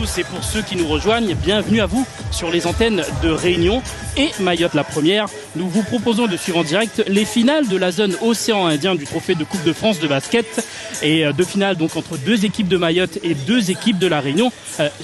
tous et pour ceux qui nous rejoignent, bienvenue à vous sur les antennes de Réunion et Mayotte la première. Nous vous proposons de suivre en direct les finales de la zone Océan Indien du trophée de Coupe de France de basket et deux finales donc entre deux équipes de Mayotte et deux équipes de la Réunion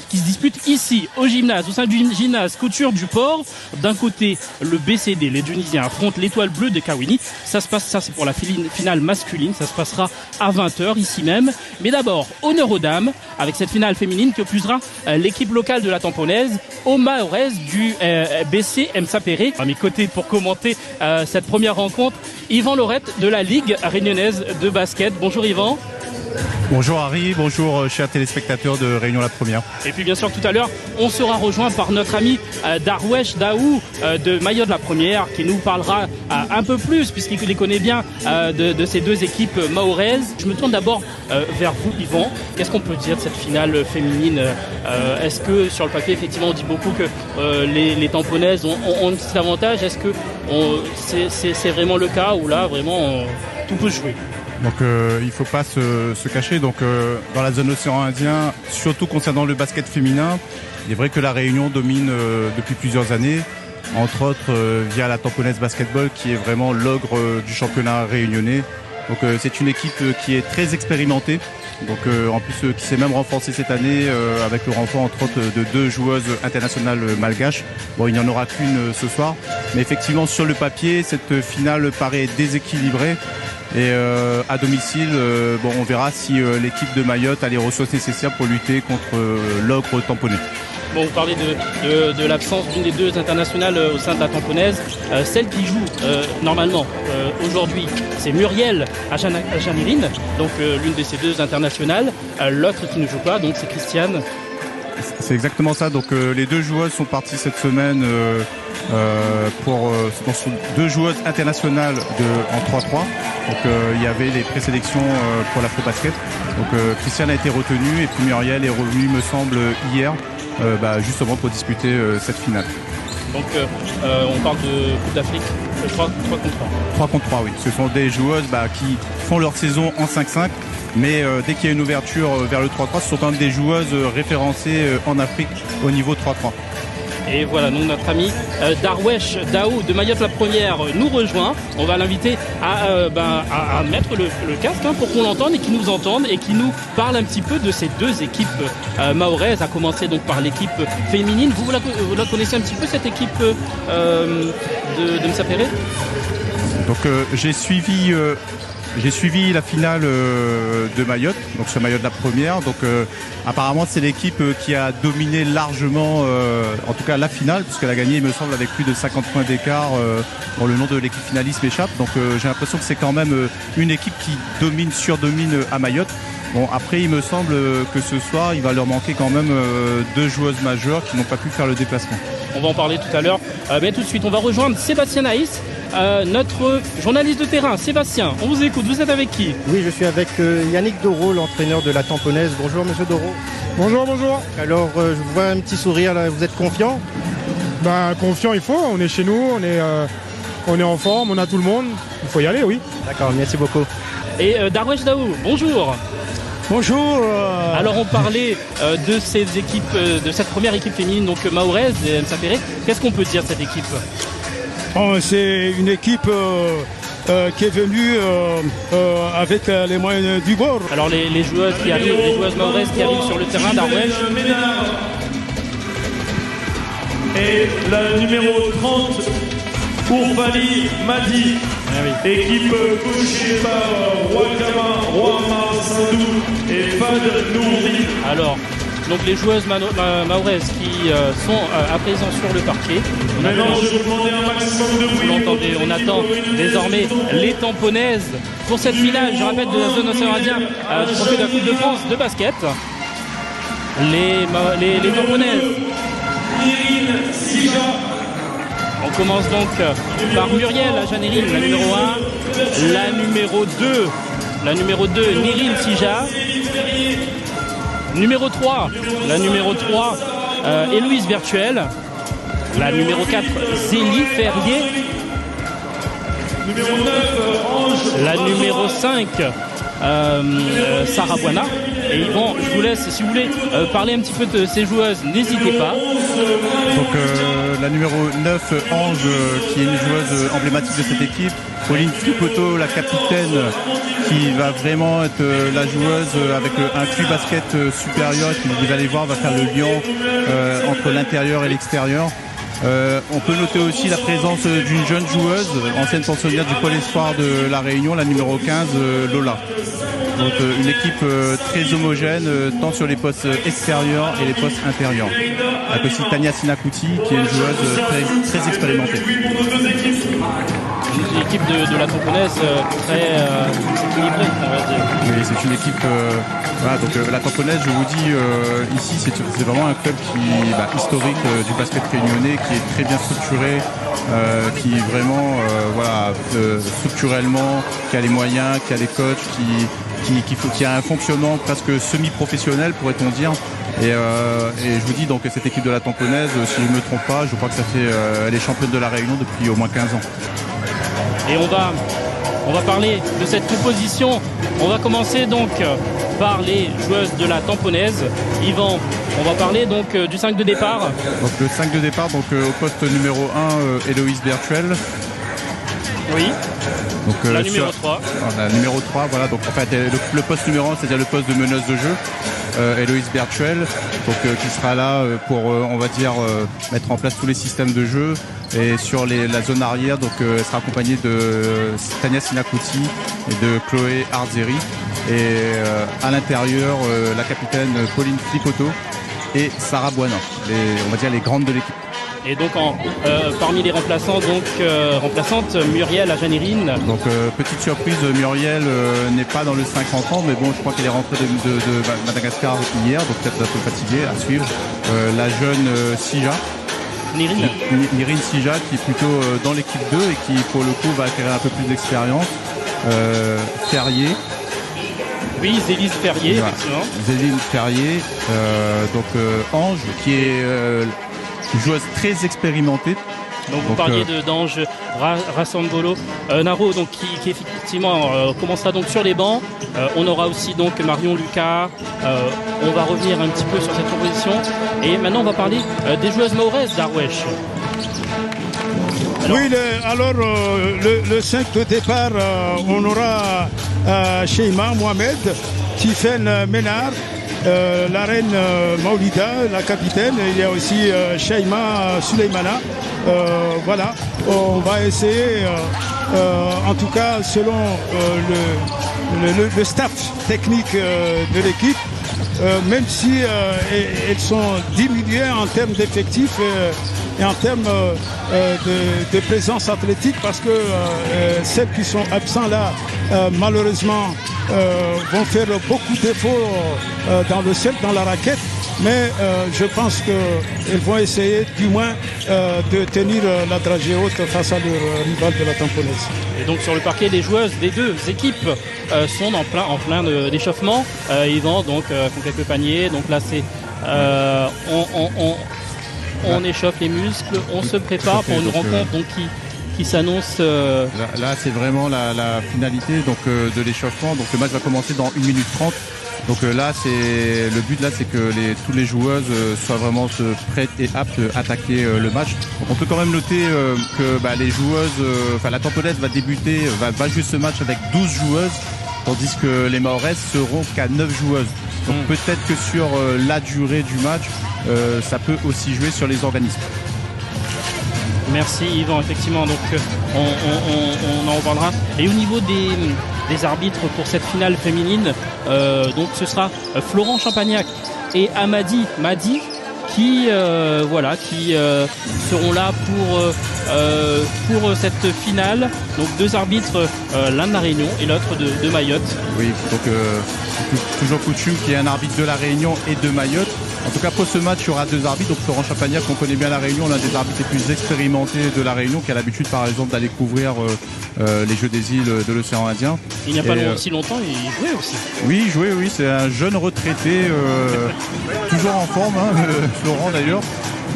qui se disputent ici au gymnase, au sein du gymnase Couture du Port. D'un côté, le BCD, les Tunisiens affrontent l'Étoile Bleue de Kawini. Ça c'est pour la finale masculine, ça se passera à 20h ici même. Mais d'abord, honneur aux dames avec cette finale féminine qui opposera l'équipe locale de la Tamponaise aux Mahoraises du BC Msa Péré. À mes côtés pour commenter cette première rencontre, Yvan Laurette de la Ligue réunionnaise de basket. Bonjour Yvan. Bonjour Harry, bonjour chers téléspectateurs de Réunion la première. Et puis bien sûr tout à l'heure, on sera rejoint par notre ami Darwesh Daou de Mayotte la première qui nous parlera un peu plus puisqu'il les connaît bien de ces deux équipes mahoraises. Je me tourne d'abord vers vous Yvan. Qu'est-ce qu'on peut dire de cette finale féminine? Est-ce que sur le papier effectivement on dit beaucoup que les tamponaises ont un petit avantage? Est-ce que c'est vraiment le cas ou là vraiment tout peut jouer? Donc il ne faut pas se cacher. Donc dans la zone Océan Indien, surtout concernant le basket féminin, il est vrai que la Réunion domine depuis plusieurs années, entre autres via la Tamponaise Basketball qui est vraiment l'ogre du championnat réunionnais. Donc c'est une équipe qui est très expérimentée. Donc en plus qui s'est même renforcée cette année avec le renfort entre autres de deux joueuses internationales malgaches. Bon, il n'y en aura qu'une ce soir, mais effectivement sur le papier cette finale paraît déséquilibrée. Et à domicile, on verra si l'équipe de Mayotte a les ressources nécessaires pour lutter contre l'ogre tamponais. Bon, vous parlez de l'absence d'une des deux internationales au sein de la Tamponaise. Celle qui joue normalement aujourd'hui, c'est Muriel Ajanirin, donc l'une de ces deux internationales. L'autre qui ne joue pas, donc c'est Christiane. C'est exactement ça. Donc les deux joueuses sont parties cette semaine ce sont deux joueuses internationales en 3-3. Donc il y avait les présélections pour l'Afro-Basket. Donc Christiane a été retenue et puis Muriel est revenue, me semble, hier, justement pour disputer cette finale. Donc on parle de Coupe d'Afrique 3 contre 3. 3 contre 3, oui. Ce sont des joueuses qui font leur saison en 5-5. Mais dès qu'il y a une ouverture vers le 3-3, ce sont quand même des joueuses référencées en Afrique au niveau 3-3. Et voilà, donc notre ami Darwesh Daou de Mayotte la première nous rejoint. On va l'inviter à mettre le casque pour qu'on l'entende et qu'il nous entende et qu'il nous parle un petit peu de ces deux équipes mahoraises, à commencer donc par l'équipe féminine. Vous la connaissez un petit peu cette équipe de Msa Péré? Donc j'ai suivi la finale de Mayotte, donc sur Mayotte la première. Donc apparemment c'est l'équipe qui a dominé largement, en tout cas la finale, puisqu'elle a gagné, il me semble, avec plus de 50 points d'écart. Le nom de l'équipe finaliste m'échappe. Donc j'ai l'impression que c'est quand même une équipe qui surdomine à Mayotte. Bon, après il me semble que ce soir il va leur manquer quand même deux joueuses majeures qui n'ont pas pu faire le déplacement. On va en parler tout à l'heure, mais tout de suite on va rejoindre Sébastien Naïs, notre journaliste de terrain. Sébastien, on vous écoute, vous êtes avec qui? Oui, je suis avec Yannick Doro, l'entraîneur de la Tamponaise. Bonjour monsieur Doro. Bonjour. Alors je vois un petit sourire là, vous êtes confiant? Confiant il faut, on est chez nous, on est en forme, on a tout le monde, il faut y aller, oui. D'accord, merci beaucoup. Et Darwesh Daou, bonjour. Bonjour. Alors on parlait de ces équipes, de cette première équipe féminine donc mahoraise de Msa Péré. Qu'est-ce qu'on peut dire de cette équipe? C'est une équipe qui est venue avec les moyens du bord. Alors les joueuses qui arrivent, les joueuses mahoraises qui arrivent sur le terrain, Darwesh. Et la numéro 30, Ourvali Madi. Équipe coachée par Wakama, Rwama Sandou et Fad Nouri. Alors, donc les joueuses mahoraises qui sont à présent sur le parquet. Maintenant, je vais demander un maximum de bruit. Vous l'entendez, on attend désormais les tamponaises pour cette finale, je rappelle, de la zone Océan Indien du trophée de la Coupe de France de basket. Les tamponaises. Irine Sija. On commence donc par Muriel Ajanirin, la numéro 1, la numéro 2, Nirine Sija, numéro 3, Héloïse Virtuel, la numéro 4, Zélie Ferrier, numéro 9, Ange, la numéro 5, Sarah Buana. Et Yvan, je vous laisse, si vous voulez parler un petit peu de ces joueuses, n'hésitez pas. Donc la numéro 9, Ange, qui est une joueuse emblématique de cette équipe. Pauline Flipoto, la capitaine, qui va vraiment être la joueuse avec un QI basket supérieur, qui vous allez voir va faire le lien entre l'intérieur et l'extérieur. On peut noter aussi la présence d'une jeune joueuse, ancienne pensionnaire du pôle espoir de la Réunion, la numéro 15, Lola. Donc une équipe très homogène, tant sur les postes extérieurs et les postes intérieurs. Avec aussi Tania Sinakouti, qui est une joueuse très expérimentée. L'équipe de la Tamponaise très équilibrée, on va dire. Oui, c'est une équipe. Voilà, donc la Tamponaise, je vous dis, ici, c'est vraiment un club historique du basket réunionnais, qui est très bien structuré, qui vraiment, structurellement, qui a les moyens, qui a les coachs, qui a un fonctionnement presque semi-professionnel, pourrait-on dire. Et je vous dis donc cette équipe de la Tamponaise, si je ne me trompe pas, je crois que ça fait elle est championne de la Réunion depuis au moins 15 ans. Et on va parler de cette composition. On va commencer donc par les joueuses de la Tamponaise. Yvan, on va parler donc du 5 de départ. Donc le 5 de départ, donc au poste numéro 1, Héloïse Bertuel. Oui. Donc, la numéro 3. La numéro 3, voilà. Donc en fait le poste numéro 1, c'est-à-dire le poste de meneuse de jeu, Héloïse Bertuel, donc qui sera là pour on va dire mettre en place tous les systèmes de jeu. Et sur la zone arrière, donc elle sera accompagnée de Tania Sinakouti et de Chloé Arzeri. Et à l'intérieur, la capitaine Pauline Flipoto et Sarah Buana, on va dire les grandes de l'équipe. Et donc parmi les remplaçantes, Muriel Ajanirine. Donc petite surprise, Muriel n'est pas dans le 50 ans, mais bon, je crois qu'elle est rentrée de Madagascar hier, donc peut-être un peu fatiguée à suivre. La jeune Sija. Nirine Sija, qui est plutôt dans l'équipe 2 et qui pour le coup va acquérir un peu plus d'expérience. Ferrier. Oui, Zélise Ferrier, voilà. Effectivement. Zéline Ferrier, Ange, qui est une joueuse très expérimentée. Donc vous parliez d'Ange Rassambolo Naro, donc qui effectivement commencera donc sur les bancs. On aura aussi donc Marion Lucas. On va revenir un petit peu sur cette composition. Et maintenant on va parler des joueuses maoraises d'Arwesh. Oui, le 5 de départ, on aura Sheima Mohamed, Tiffen Ménard, la reine Maulida, la capitaine. Il y a aussi Sheima Suleimana. Voilà, on va essayer, en tout cas selon le staff technique de l'équipe, même si elles sont diminuées en termes d'effectifs et en termes de présence athlétique, parce que celles qui sont absentes là, malheureusement, vont faire beaucoup d'efforts dans le cercle, dans la raquette. Mais je pense qu'elles vont essayer du moins de tenir la dragée haute face à leur rival de la Tamponaise. Et donc sur le parquet, les joueuses des deux équipes sont en plein d'échauffement. Yvan donc font quelques paniers. Donc là c'est on échauffe les muscles, on se prépare pour une rencontre donc qui s'annonce. Là c'est vraiment la finalité donc de l'échauffement. Donc le match va commencer dans 1 minute 30. Donc là, le but là, c'est que toutes les joueuses soient vraiment prêtes et aptes à attaquer le match. Donc on peut quand même noter que les joueuses, la Tamponaise va jouer ce match avec 12 joueuses, tandis que les Maoraises seront qu'à 9 joueuses. Donc peut-être que sur la durée du match, ça peut aussi jouer sur les organismes. Merci Yvan, effectivement, donc on en reparlera. Et au niveau des arbitres pour cette finale féminine, donc ce sera Florent Champagnac et Amadi Madi qui seront là pour cette finale. Donc deux arbitres, l'un de la Réunion et l'autre de Mayotte. Oui, donc toujours coutume qu'il y ait un arbitre de la Réunion et de Mayotte. En tout cas, pour ce match, il y aura deux arbitres. Donc Florent Champagnac, qu'on connaît bien la Réunion, l'un des arbitres les plus expérimentés de la Réunion, qui a l'habitude, par exemple, d'aller couvrir les Jeux des îles de l'océan Indien. Il n'y a pas si longtemps, il jouait aussi. Oui, il jouait, oui. C'est un jeune retraité, toujours en forme, Florent d'ailleurs.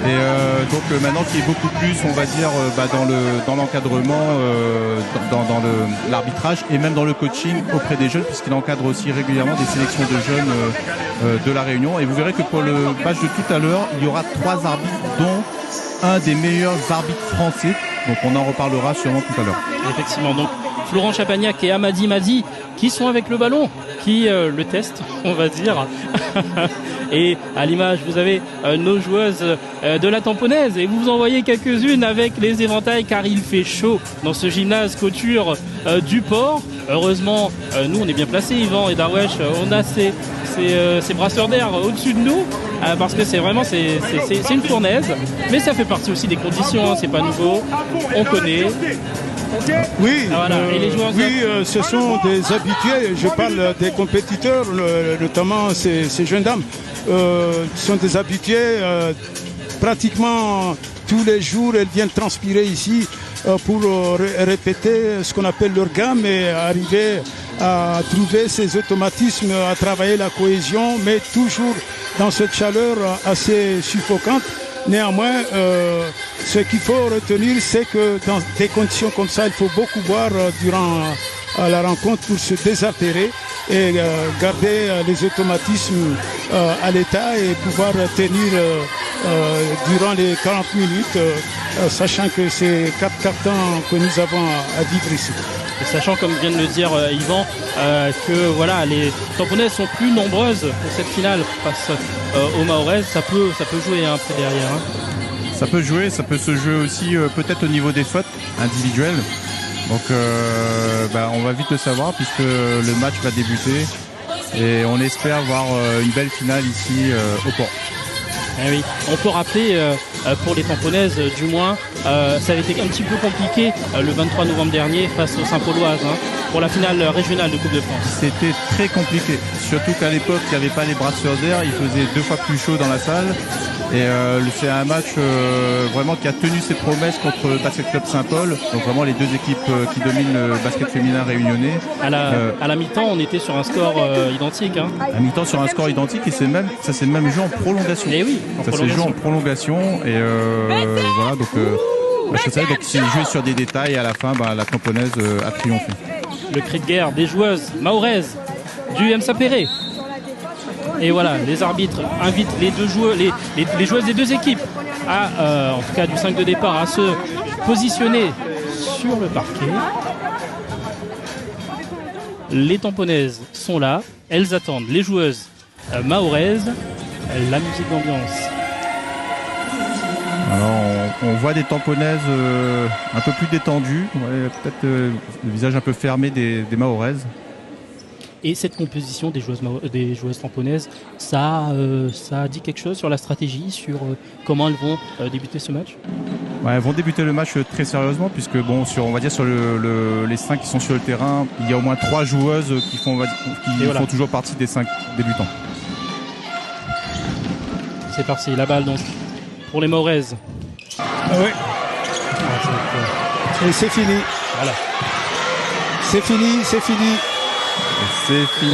Et donc maintenant qui est beaucoup plus, on va dire, dans l'encadrement, dans l'arbitrage et même dans le coaching auprès des jeunes, puisqu'il encadre aussi régulièrement des sélections de jeunes de la Réunion. Et vous verrez que pour le match de tout à l'heure, il y aura 3 arbitres, dont un des meilleurs arbitres français. Donc on en reparlera sûrement tout à l'heure. Effectivement, donc Florent Chapagnac et Amadi Madi qui sont avec le ballon, qui le testent, on va dire. Et à l'image, vous avez nos joueuses de la Tamponaise et vous en voyez quelques-unes avec les éventails car il fait chaud dans ce gymnase couture du port. Heureusement, nous on est bien placés, Yvan et Darwesh, on a ces brasseurs d'air au-dessus de nous parce que c'est vraiment c'est une fournaise, mais ça fait partie aussi des conditions, hein, c'est pas nouveau, on connaît. Oui, voilà. Et les joueurs ce sont des habitués. Je parle des compétiteurs, notamment ces jeunes dames. Sont des habitués. Pratiquement tous les jours, elles viennent transpirer ici pour répéter ce qu'on appelle leur gamme et arriver à trouver ces automatismes, à travailler la cohésion, mais toujours dans cette chaleur assez suffocante. Néanmoins, ce qu'il faut retenir, c'est que dans des conditions comme ça, il faut beaucoup boire durant la rencontre pour se désaltérer et garder les automatismes à l'état et pouvoir tenir durant les 40 minutes, sachant que c'est 4 cartons que nous avons à vivre ici. Et sachant, comme vient de le dire Yvan, que voilà, les Tamponaises sont plus nombreuses pour cette finale face aux Mahoraises, ça peut jouer après derrière. Hein. Ça peut jouer, ça peut se jouer aussi peut-être au niveau des fautes individuelles. Donc on va vite le savoir puisque le match va débuter et on espère voir une belle finale ici au port. Eh oui. On peut rappeler pour les Tamponaises du moins, ça avait été un petit peu compliqué le 23 novembre dernier face aux Saint-Pauloises pour la finale régionale de Coupe de France. C'était très compliqué, surtout qu'à l'époque il n'y avait pas les brasseurs d'air, il faisait 2 fois plus chaud dans la salle et c'est un match vraiment qui a tenu ses promesses contre le Basket Club Saint-Paul, donc vraiment les 2 équipes qui dominent le basket féminin réunionnais. À la mi-temps on était sur un score identique. Hein. À mi-temps sur un score identique et ça s'est même joué en prolongation. Et oui, ça s'est joué en prolongation et voilà donc c'est joué sur des détails et à la fin la Tamponaise a triomphé. Le cri de guerre des joueuses mahoraises du MSA Perret. Et voilà, les arbitres invitent les joueuses des 2 équipes en tout cas du 5 de départ, à se positionner sur le parquet. Les Tamponaises sont là, elles attendent les joueuses mahoraises, la musique d'ambiance. Alors on voit des Tamponaises un peu plus détendues, peut-être le visage un peu fermé des Mahoraises. Et cette composition des joueuses tamponaises, ça dit quelque chose sur la stratégie, sur comment elles vont débuter ce match? Elles vont débuter le match très sérieusement puisque on va dire sur les 5 qui sont sur le terrain, il y a au moins 3 joueuses qui font toujours partie des 5 débutants. C'est parti, la balle donc pour les Mahoraises. Oui. Et c'est fini. Voilà. C'est fini.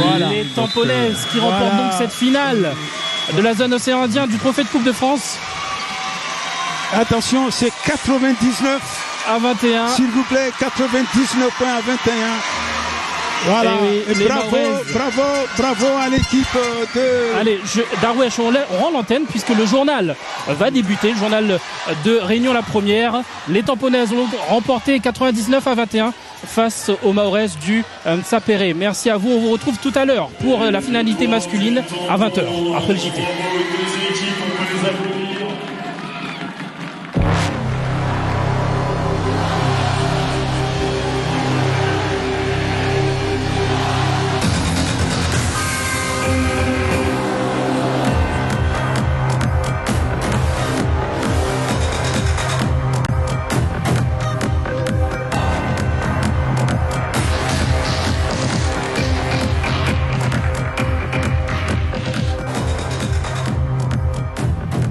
Voilà. Les Tamponaises qui remportent donc cette finale de la zone océan Indien du trophée de Coupe de France. Attention, c'est 99 à 21. S'il vous plaît, 99 points à 21. Voilà. Et bravo à l'équipe de... Allez, Darwesh, on rend l'antenne puisque le journal va débuter, le journal de Réunion la première. Les Tamponaises ont remporté 99 à 21 face aux Mahoraises du MSA Perret. Merci à vous, on vous retrouve tout à l'heure pour la finalité masculine à 20h, après le JT.